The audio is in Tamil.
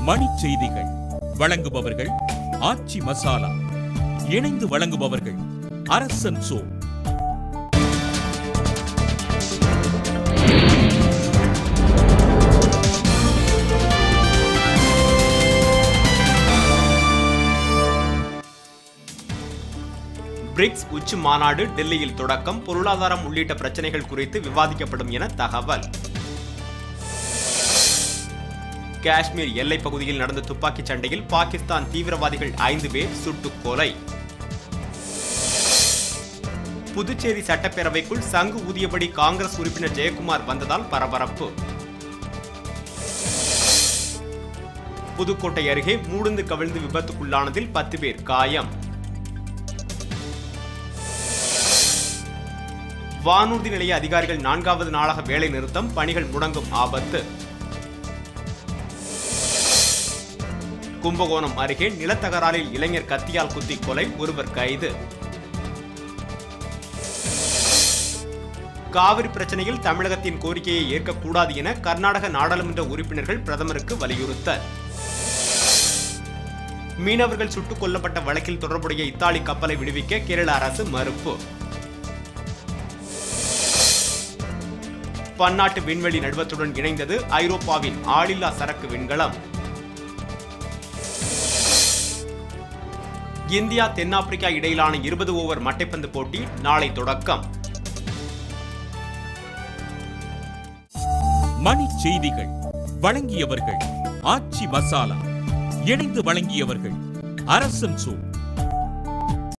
மணிச் செய்திகள் வழங்குபவர்கள் ஆச்சி மசாலா. இணைந்து வழங்குபவர்கள் அரசன் சோ. பிரிக்ஸ் உச்சி மாநாடு டெல்லியில் தொடக்கம். பொருளாதாரம் உள்ளிட்ட பிரச்சனைகள் குறித்து விவாதிக்கப்படும் என தகவல். காஷ்மீர் எல்லைப் பகுதியில் நடந்த துப்பாக்கிச் சண்டையில் பாகிஸ்தான் தீவிரவாதிகள் 5 பேர் சுட்டுக் கொலை. புதுச்சேரி சட்டப்பேரவைக்குள் சங்கு ஊதியபடி காங்கிரஸ் உறுப்பினர் ஜெயக்குமார் வந்ததால் பரபரப்பு. புதுக்கோட்டை அருகே மூடுந்து கவிழ்ந்து விபத்துக்குள்ளானதில் 10 பேர் காயம். வானூர்தி நிலைய அதிகாரிகள் 4வது நாளாக வேலை நிறுத்தம். பணிகள் முடங்கும் ஆபத்து. கும்பகோணம் அருகே நிலத்தகராறில் இளைஞர் கத்தியால் குத்தி கொலை. ஒருவர் கைது. காவிரி பிரச்சனையில் தமிழகத்தின் கோரிக்கையை ஏற்கக்கூடாது என கர்நாடக நாடாளுமன்ற உறுப்பினர்கள் பிரதமருக்கு வலியுறுத்தல். மீனவர்கள் சுட்டுக் கொல்லப்பட்ட வழக்கில் தொடர்புடைய இத்தாலி கப்பலை விடுவிக்க கேரள அரசு மறுப்பு. பன்னாட்டு விண்வெளி நடுவத்துடன் இணைந்தது ஐரோப்பாவின் ஆளில்லா சரக்கு விண்கலம். இந்தியா தென்னாப்பிரிக்கா இடையிலான 20 ஓவர் மட்டைப்பந்து போட்டி நாளை தொடக்கம். மணிச் செய்திகள் வழங்கியவர்கள் ஆச்சி மசாலா. இணைந்து வழங்கியவர்கள் அரசன் சோ.